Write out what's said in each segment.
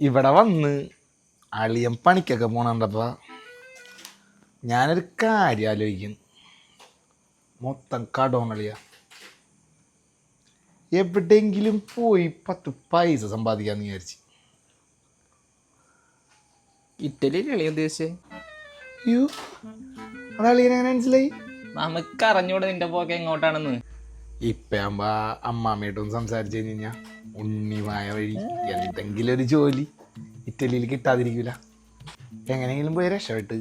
ഇവിടെ വന്ന് അളിയൻ പണിക്കൊക്കെ പോണണ്ടപ്പ ഞാനൊരു കാര്യം ആലോചിക്കുന്നു. മൊത്തം കടോണളിയ. എവിടെയെങ്കിലും പോയി 10 പൈസ സമ്പാദിക്കാന്ന് വിചാരിച്ച്. ഇറ്റലിയിൽ കളി ഉദ്ദേശിച്ചേ? അയ്യോ, അതളിയനെ എങ്ങനെ മനസ്സിലായി? നമുക്ക് അറിഞ്ഞൂടെ നിന്റെ പോക്ക് എങ്ങോട്ടാണെന്ന്. ഇപ്പയാകുമ്പോ അമ്മാമ്മയായിട്ടൊന്ന് സംസാരിച്ചു കഴിഞ്ഞാൽ ഉണ്ണിമായ വഴി എന്തെങ്കിലും ഒരു ജോലി ഇറ്റലിയിൽ കിട്ടാതിരിക്കൂല. എങ്ങനെയെങ്കിലും പോയി രക്ഷപ്പെട്ട്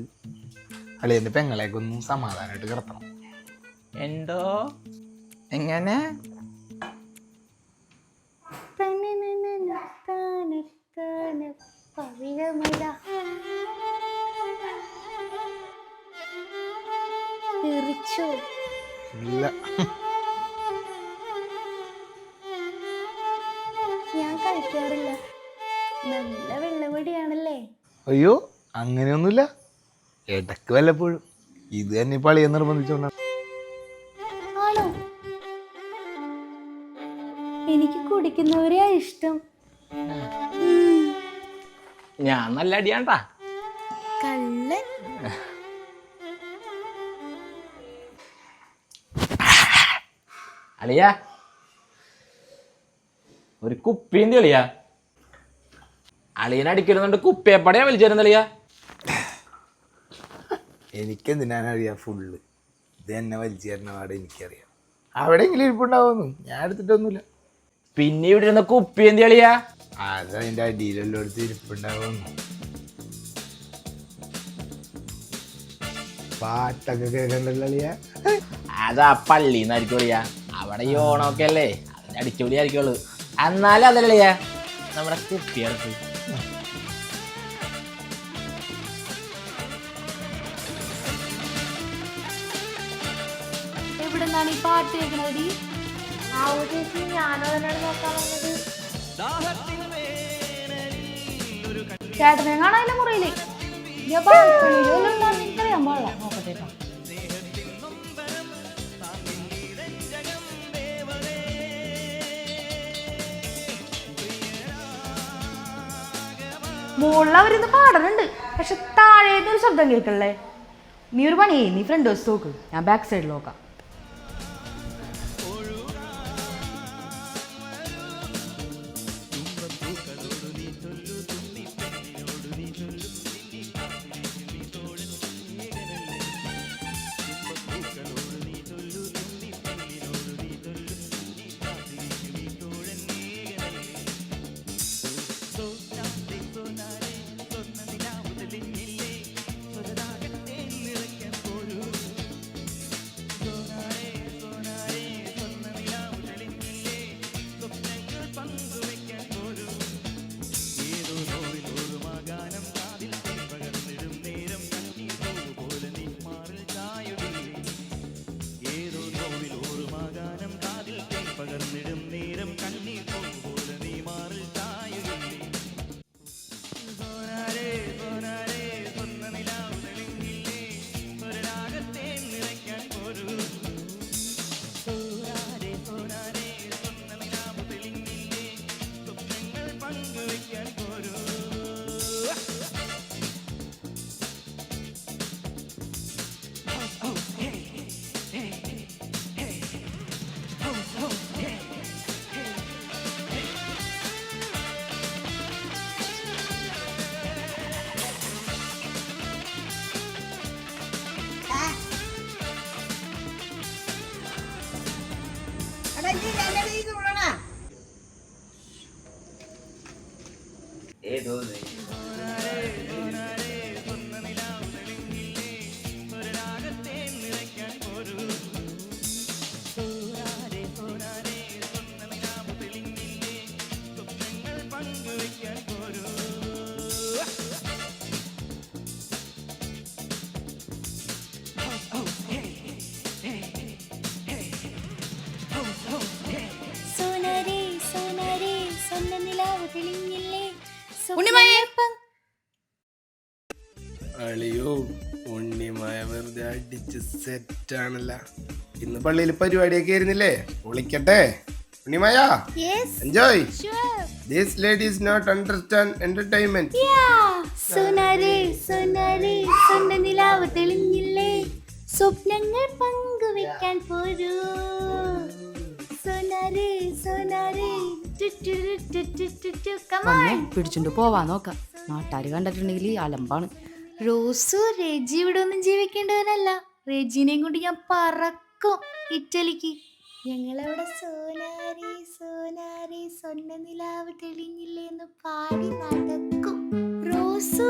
അളിയൻ്റെ പെങ്ങളെയൊക്കെ ഒന്നും സമാധാനമായിട്ട് കിടത്തണം. എന്തോ എങ്ങനെ? ഇല്ല, ഞാൻ കഴിക്കാറില്ല. നല്ല വെള്ളമടിയാണല്ലേ? അയ്യോ അങ്ങനെയൊന്നുമില്ല, ഇടക്ക് വല്ലപ്പോഴും. ഇത് തന്നെ ഇപ്പം അളിയെ നിർബന്ധിച്ചോണ്ടാണ്. ആണോ? എനിക്ക് കുടിക്കുന്നവരെയാ ഇഷ്ടം. ഞാൻ നല്ല അടിയാണ്ടാ. കള്ളൻ. അളിയ ഒരു കുപ്പിന്റെ കളിയാ. അളിയനടിക്കലുന്നുണ്ട് കുപ്പിയപ്പടയാ വലിച്ചേരുന്നളിയാ. എനിക്കെന്തിനാണറിയാം, ഫുള്ള് ഇത് തന്നെ വലിച്ചു തരുന്ന പാടെ എനിക്കറിയാം. അവിടെയെങ്കിലും ഇരിപ്പുണ്ടാവുന്നു, ഞാൻ എടുത്തിട്ടൊന്നുമില്ല. പിന്നെ ഇവിടെ ഇരുന്ന കുപ്പി എന്ത് കളിയാ? അതതിൻ്റെ അടിയിലെല്ലാം എടുത്ത് ഇരിപ്പുണ്ടാവുന്നു. പാട്ടൊക്കെ കേൾക്കണ്ടല്ലോ അളിയാ. അതാ പള്ളിന്നായിരിക്കും കളിയാ. അവിടെ ഈ ഓണമൊക്കെ അല്ലേ, അതിന്റെ അടിച്ചുപൊളി ആയിരിക്കുള്ളൂ. എന്നാലും അതല്ലിയാ നമ്മുടെ കുപ്പിയെടുത്ത്. എവിടെന്നാണ് ഈ പാട്ട് കേൾക്കണത്? ഞാനോ തന്നെയാണ് നോക്കാൻ വന്നത്. ചേട്ടനെ കാണാനില്ല മുറിയില്. എനിക്കറിയാൻ പാടില്ല. നോക്കട്ടെ. മുകളിൽ അവരിന്ന് പാടുന്നുണ്ട്, പക്ഷെ താഴേന്ന് ഒരു ശബ്ദം കേൾക്കല്ലേ. നീ ഒരു പണിയേ, നീ ഫ്രണ്ട് വശത്ത് നോക്ക്, ഞാൻ ബാക്ക് സൈഡിൽ നോക്കാം. അളിയോ, ഉണ്ണിമായ വെറുതെ അടിച്ച് സെറ്റാണല്ല. ഇന്ന് പള്ളിയിൽ പരിപാടിയൊക്കെ ആയിരുന്നില്ലേ? വിളിക്കട്ടെ. Unnimaya Yes, enjoy. sure. This lady is not understand entertainment. Yeah. സോനാരേ സോനാരേ സ്വന്തനിലാവ് തെളിഞ്ഞില്ലേ സ്വപ്നങ്ങൾ പങ്കുവെക്കാൻ പോരൂ സോനാരേ സോനാരേ പിടിച്ചോണ്ട് പോവാൻ നോക്കാം. നാട്ടുകാര് കണ്ടിട്ടുണ്ടെങ്കിൽ അലമ്പാണ്. റോസു റെജി ഇവിടെ ഒന്നും ജീവിക്കേണ്ടവനല്ല. റെജിനെയും കൊണ്ട് ഞാൻ പറക്കും ഇറ്റലിക്ക്. ഞങ്ങളവിടെ സോനാരി സോനാരി സ്വന്തനിലാവ് തെളിഞ്ഞില്ലേ എന്ന് പാടി നടക്കും. റോസു